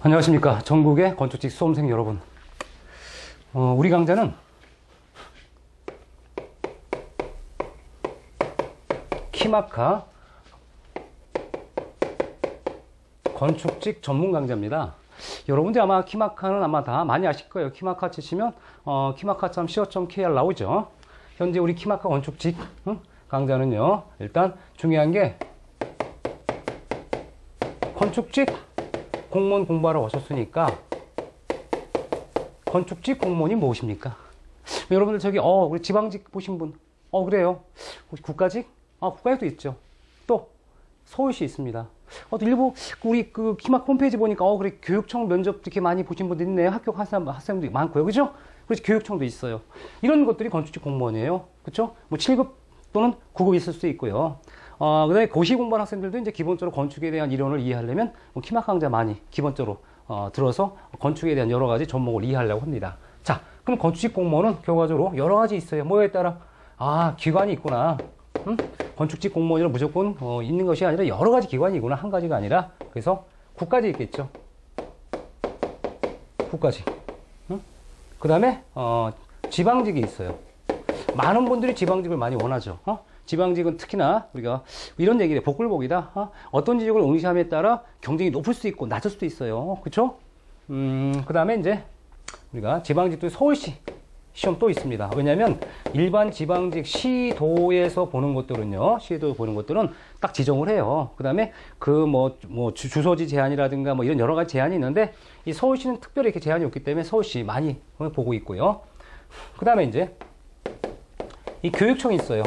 안녕하십니까. 전국의 건축직 수험생 여러분. 우리 강좌는 키마카 건축직 전문 강좌입니다. 여러분들 아마 키마카는 아마 다 많이 아실 거예요. 키마카 치시면 키마카.co.kr 나오죠. 현재 우리 키마카 건축직 강좌는요, 일단 중요한 게 건축직 공무원 공부하러 오셨으니까 건축직 공무원이 무엇입니까? 여러분들 저기 우리 지방직 보신 분 그래요. 혹시 국가직? 국가직도 있죠. 또 서울시 있습니다. 또 일부 우리 그 키마카 홈페이지 보니까 그래 교육청 면접 이렇게 많이 보신 분들 있네요. 학교 학생들이 많고요. 그죠? 그래서 교육청도 있어요. 이런 것들이 건축직 공무원이에요. 그렇죠? 뭐 7급 또는 9급 있을 수 있고요. 그다음에 고시 공부하는 학생들도 이제 기본적으로 건축에 대한 이론을 이해하려면 키마카 강좌 많이 기본적으로 들어서 건축에 대한 여러 가지 전목을 이해하려고 합니다. 자, 그럼 건축직 공무원은 결과적으로 여러 가지 있어요. 뭐에 따라 기관이 있구나. 건축직 공무원이라 무조건 있는 것이 아니라 여러 가지 기관이 있구나. 한 가지가 아니라. 그래서 국가직 있겠죠. 국가직. 그 다음에 지방직이 있어요. 많은 분들이 지방직을 많이 원하죠. 지방직은 특히나 우리가 이런 얘기를 복불복이다. 어떤 지역을 응시함에 따라 경쟁이 높을 수 있고 낮을 수도 있어요. 그쵸? 그 다음에 이제 우리가 지방직도 서울시 시험 또 있습니다. 왜냐면 일반 지방직 시도에서 보는 것들은요, 시도 보는 것들은 딱 지정을 해요. 그 다음에 주소지 제한이라든가 뭐 이런 여러 가지 제한이 있는데 이 서울시는 특별히 이렇게 제한이 없기 때문에 서울시 많이 보고 있고요. 그 다음에 이제 이 교육청이 있어요.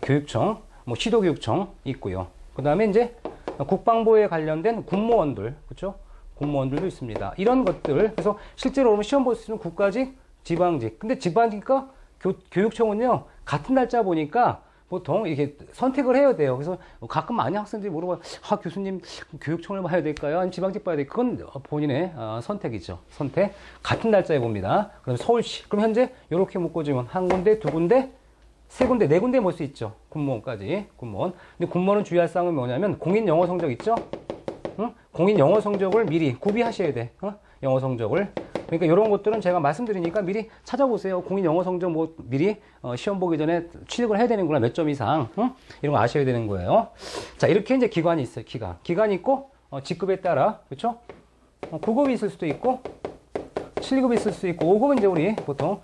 교육청, 시도교육청 있고요. 그 다음에 이제 국방부에 관련된 군무원들, 그렇죠? 군무원들도 있습니다. 이런 것들. 그래서 실제로 오늘 시험 볼 수 있는 국가직, 지방직. 근데 지방직과 교육청은요, 같은 날짜 보니까 보통 이렇게 선택을 해야 돼요. 그래서 가끔 많이 학생들이 물어봐요. 교수님, 교육청을 봐야 될까요? 아니면 지방직 봐야 될까요? 그건 본인의 선택이죠. 선택. 같은 날짜에 봅니다. 그럼 서울시. 그럼 현재 이렇게 묶어주면 한 군데, 두 군데, 세 군데, 네 군데 볼 수 있죠. 군무원까지. 군무원. 근데 군무원은 주의할 사항은 뭐냐면 공인 영어 성적 있죠? 공인 영어 성적을 미리 구비하셔야 돼. 영어 성적을. 그러니까 이런 것들은 제가 말씀드리니까 미리 찾아보세요. 공인 영어 성적 미리 시험 보기 전에 취득을 해야 되는구나. 몇 점 이상. 이런 거 아셔야 되는 거예요. 자, 이렇게 이제 기관이 있어요. 기관이 있고, 직급에 따라. 그렇죠? 9급이 있을 수도 있고, 7급이 있을 수 있고, 5급은 이제 우리 보통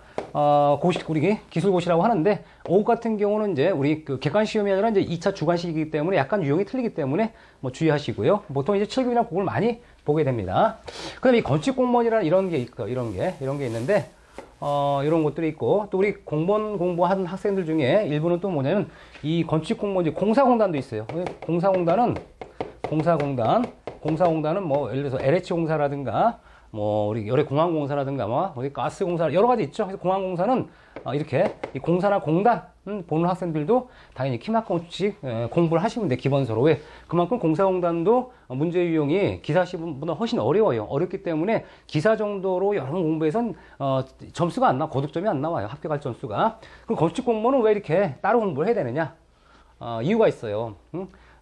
우리 기술고시라고 하는데 5급 같은 경우는 이제 우리 그 객관 시험이 아니라 이제 2차 주관식이기 때문에 약간 유형이 틀리기 때문에 주의하시고요. 보통 이제 7급이나 9급을 많이 보게 됩니다. 그다음에 이 건축 공무원이라는 이런 게 있고 이런 게 있는데 이런 것들이 있고 또 우리 공무원 공부하는 학생들 중에 일부는 또 뭐냐면 이 건축 공무원 공사공단도 있어요. 공사공단은 뭐 예를 들어서 LH 공사라든가 우리 열의 공항공사라든가 우리 가스공사 여러 가지 있죠. 그래서 공항공사는 이렇게 이 공사나 공단 보는 학생들도 당연히 키마카 건축직 공부를 하시면 돼. 기본서로. 왜? 그만큼 공사공단도 문제 유형이 기사 시험보다 훨씬 어려워요. 어렵기 때문에 기사 정도로 여러 번 공부해선 점수가 안 나와. 고득점이 안 나와요. 합격할 점수가. 그럼 건축 공무원은 왜 이렇게 따로 공부를 해야 되느냐? 이유가 있어요.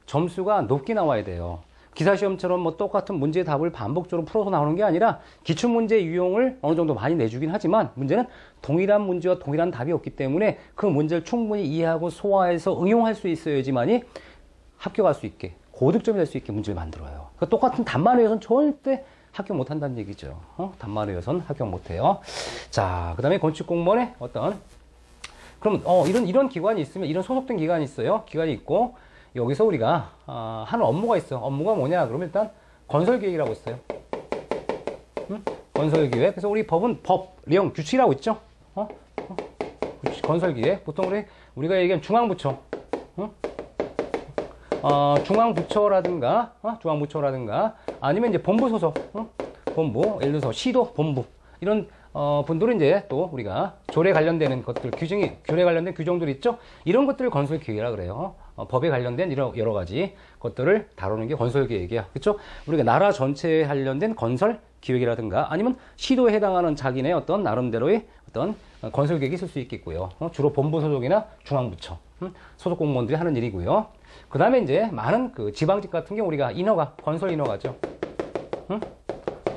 점수가 높게 나와야 돼요. 기사시험처럼 똑같은 문제의 답을 반복적으로 풀어서 나오는 게 아니라 기출문제 유형을 어느 정도 많이 내주긴 하지만 문제는 동일한 문제와 동일한 답이 없기 때문에 그 문제를 충분히 이해하고 소화해서 응용할 수 있어야지만이 합격할 수 있게 고득점이 될 수 있게 문제를 만들어요. 그러니까 똑같은 답만 외워서는 절대 합격 못한다는 얘기죠. 답만 외워서는 합격 못해요. 자, 그 다음에 건축공무원의 그럼 이런 기관이 있으면 이런 소속된 기관이 있어요. 기관이 있고 여기서 우리가 하는 업무가 있어요. 업무가 뭐냐? 그러면 일단 건설기획이라고 있어요. 건설기획. 그래서 우리 법은 법령 규칙이라고 있죠. 건설기획. 보통 우리가 얘기하는 중앙부처. 중앙부처라든가 아니면 이제 본부 소속. 본부. 예를 들어서 시도 본부. 이런 분들은 이제 또 우리가 조례 관련되는 것들, 규례 관련된 규정들 있죠? 이런 것들을 건설기획이라 그래요. 법에 관련된 여러 가지 것들을 다루는 게 건설기획이야. 그렇죠? 우리가 나라 전체에 관련된 건설기획이라든가 아니면 시도에 해당하는 자기네 나름대로의 건설기획이 있을 수 있겠고요. 주로 본부 소속이나 중앙부처 소속 공무원들이 하는 일이고요. 그 다음에 이제 많은 그 지방직 같은 경우 우리가 건설 인허가죠.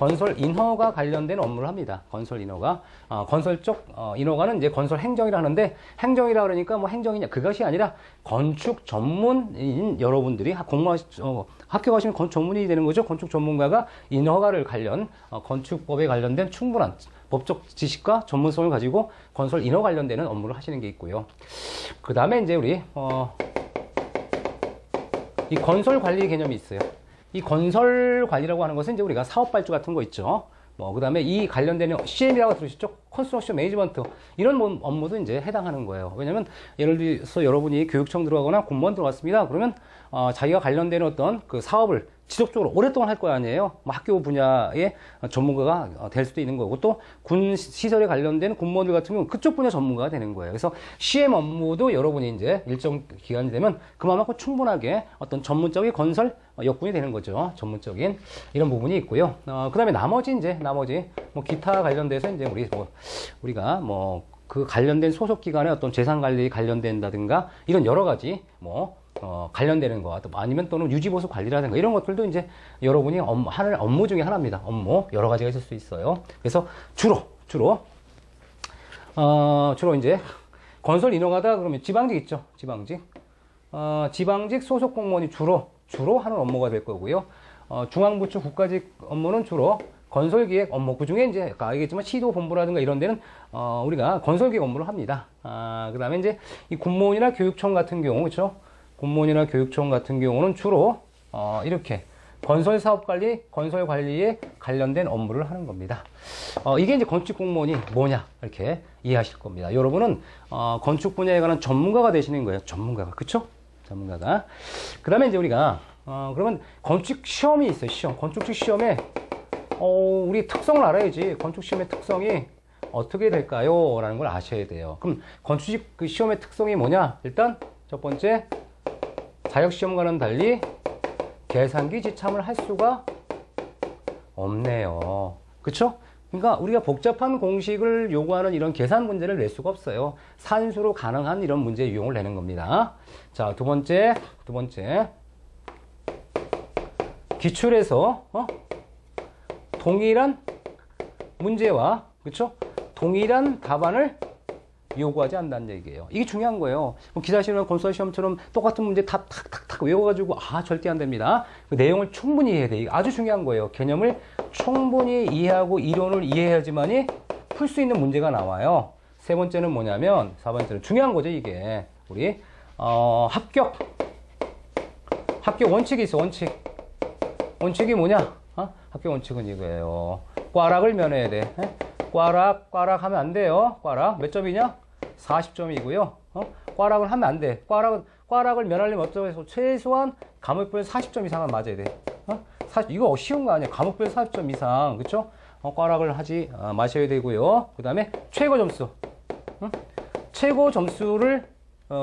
건설 인허가 관련된 업무를 합니다. 건설 인허가. 건설 쪽 인허가는 이제 건설 행정이라 하는데, 행정이라 그러니까 뭐 행정이냐, 그것이 아니라 건축 전문인 여러분들이 공무원 학교 가시면 전문인이 되는 거죠. 건축 전문가가 인허가를 관련 건축법에 관련된 충분한 법적 지식과 전문성을 가지고 건설 인허 관련되는 업무를 하시는 게 있고요. 그 다음에 이제 우리 이 건설 관리 개념이 있어요. 이 건설 관리라고 하는 것은 이제 우리가 사업 발주 같은 거 있죠. 그 다음에 이 관련되는 CM이라고 들으셨죠? 컨스트럭션 매니지먼트. 이런 업무도 이제 해당하는 거예요. 왜냐면 예를 들어서 여러분이 교육청 들어가거나 공무원 들어갔습니다. 그러면 자기가 관련되는 어떤 그 사업을 지속적으로 오랫동안 할 거 아니에요. 학교 분야의 전문가가 될 수도 있는 거고, 또 군 시설에 관련된 공무원들 같은 경우는 그쪽 분야 전문가가 되는 거예요. 그래서 CM 업무도 여러분이 이제 일정 기간이 되면 그만큼 충분하게 어떤 전문적인 건설 역군이 되는 거죠. 전문적인 이런 부분이 있고요. 그 다음에 나머지 뭐 기타 관련돼서 이제 우리가 그 관련된 소속 기관의 어떤 재산 관리 관련된다든가 이런 여러 가지 관련되는 거, 아니면 또는 유지보수 관리라든가 이런 것들도 이제 여러분이 하는 업무 중에 하나입니다. 업무 여러 가지가 있을 수 있어요. 그래서 주로 이제 건설 인허가다 그러면 지방직 있죠. 지방직 소속 공무원이 주로 하는 업무가 될 거고요. 중앙부처 국가직 업무는 주로 건설기획 업무, 그 중에 이제 아까 알겠지만 시도본부라든가 이런 데는 우리가 건설기획 업무를 합니다. 그 다음에 이제 이 공무원이나 교육청 같은 경우, 그렇죠? 공무원이나 교육청 같은 경우는 주로 이렇게 건설사업관리, 건설관리에 관련된 업무를 하는 겁니다. 이게 이제 건축공무원이 뭐냐 이렇게 이해하실 겁니다. 여러분은 건축 분야에 관한 전문가가 되시는 거예요. 전문가가, 그쵸? 전문가가. 그 다음에 이제 우리가 그러면 건축 시험이 있어요. 건축 시험에 우리 특성을 알아야지. 건축 시험의 특성이 어떻게 될까요? 라는 걸 아셔야 돼요. 그럼 건축 그 시험의 특성이 뭐냐? 일단 첫 번째, 자격시험과는 달리 계산기 지참을 할 수가 없네요. 그쵸? 그러니까 우리가 복잡한 공식을 요구하는 이런 계산 문제를 낼 수가 없어요. 산수로 가능한 이런 문제 유형을 내는 겁니다. 자, 두 번째. 기출에서 동일한 문제와, 그쵸? 동일한 답안을 요구하지 않는다는 얘기예요. 이게 중요한 거예요. 기사시험이나 건설시험처럼 똑같은 문제 답 탁탁탁 외워가지고 절대 안 됩니다. 그 내용을 충분히 이해해야 돼. 이게 아주 중요한 거예요. 개념을 충분히 이해하고 이론을 이해해야지만이 풀 수 있는 문제가 나와요. 세 번째는 뭐냐면, 4번째는 중요한 거죠. 이게 우리 합격 원칙이 있어. 원칙이 뭐냐? 합격 원칙은 이거예요. 꽈락을 면해야 돼. 꽈락 하면 안 돼요. 꽈락 몇 점이냐? 40점이고요. 꽈락을 하면 안 돼. 꽈락을 면하려면 어쩌면서 최소한 과목별 40점 이상은 맞아야 돼. 이거 쉬운 거 아니야. 과목별 40점 이상, 그쵸? 꽈락을 하지 마셔야 되고요. 그 다음에 최고 점수. 최고 점수를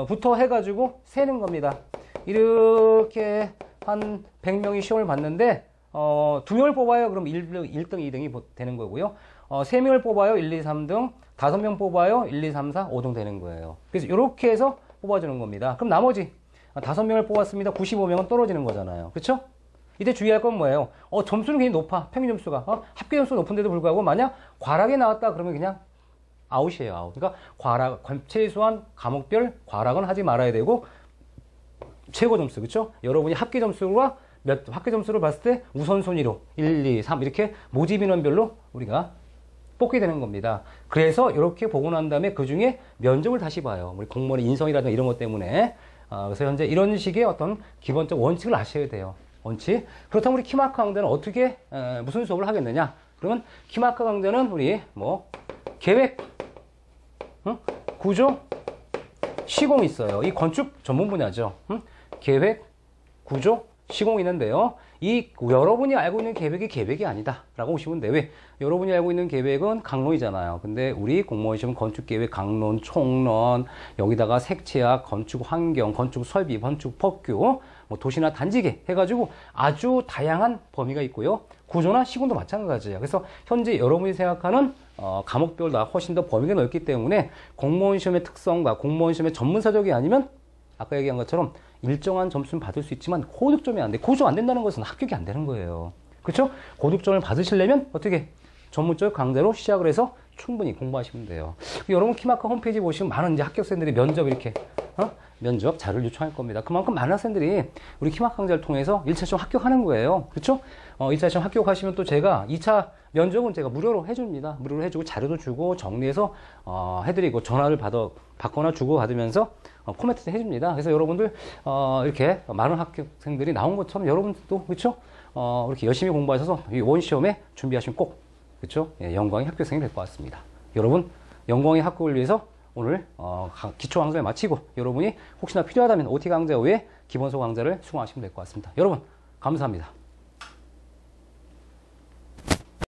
부터 해가지고 세는 겁니다. 이렇게 한 100명이 시험을 봤는데 2명을 뽑아요. 그럼 1등, 2등이 되는 거고요. 3명을 뽑아요. 1, 2, 3등. 5명 뽑아요. 1, 2, 3, 4, 5등 되는 거예요. 그래서 이렇게 해서 뽑아주는 겁니다. 그럼 나머지 5명을 뽑았습니다. 95명은 떨어지는 거잖아요. 그렇죠? 이때 주의할 건 뭐예요? 점수는 굉장히 높아. 평균 점수가. 합계 점수가 높은데도 불구하고 만약 과락이 나왔다 그러면 그냥 아웃이에요. 아웃. 그러니까 최소한 과목별 과락은 하지 말아야 되고, 최고 점수, 그렇죠? 여러분이 합계 점수를 봤을 때 우선순위로 1, 2, 3 이렇게 모집 인원별로 우리가 뽑게 되는 겁니다. 그래서 이렇게 보고 난 다음에 그 중에 면접을 다시 봐요. 우리 공무원의 인성이라든가 이런 것 때문에. 그래서 현재 이런 식의 어떤 기본적 원칙을 아셔야 돼요. 원칙. 그렇다면 우리 키마크 강좌는 어떻게 무슨 수업을 하겠느냐? 그러면 키마크 강좌는 우리 계획, 구조, 시공 있어요. 이 건축 전문 분야죠. 계획, 구조, 시공이 있는데요. 여러분이 알고 있는 계획이 아니다 라고 보시면 돼요. 왜? 여러분이 알고 있는 계획은 강론이잖아요. 근데 우리 공무원 시험 건축계획 강론, 총론, 여기다가 색채학, 건축 환경, 건축 설비, 건축 법규, 도시나 단지계 해가지고 아주 다양한 범위가 있고요. 구조나 시공도 마찬가지예요. 그래서 현재 여러분이 생각하는 과목별보다 훨씬 더 범위가 넓기 때문에 공무원 시험의 특성과 공무원 시험의 전문사적이 아니면 아까 얘기한 것처럼 일정한 점수는 받을 수 있지만 고득점이 안 돼. 고득점 안 된다는 것은 합격이 안 되는 거예요. 그쵸? 고득점을 받으시려면 어떻게? 전문적 강좌로 시작을 해서 충분히 공부하시면 돼요. 여러분 키마카 홈페이지 보시면 많은 이제 합격생들이 면접 이렇게 면접 자료를 요청할 겁니다. 그만큼 많은 학생들이 우리 키마카 강좌를 통해서 1차 시험 합격하는 거예요. 그렇죠? 1차 시험 합격하시면 또 제가 2차 면접은 제가 무료로 해줍니다. 무료로 해주고 자료도 주고 정리해서 해드리고 전화를 받거나 주고 받으면서 코멘트도 해줍니다. 그래서 여러분들 이렇게 많은 합격생들이 나온 것처럼 여러분들도 그렇죠? 이렇게 열심히 공부하셔서 이 원 시험에 준비하시면 꼭 그렇죠? 예, 영광의 합격생이 될 것 같습니다. 여러분 영광의 합격을 위해서 오늘 기초 강좌를 마치고 여러분이 혹시나 필요하다면 OT 강좌 외에 기본소 강좌를 수강하시면 될 것 같습니다. 여러분 감사합니다.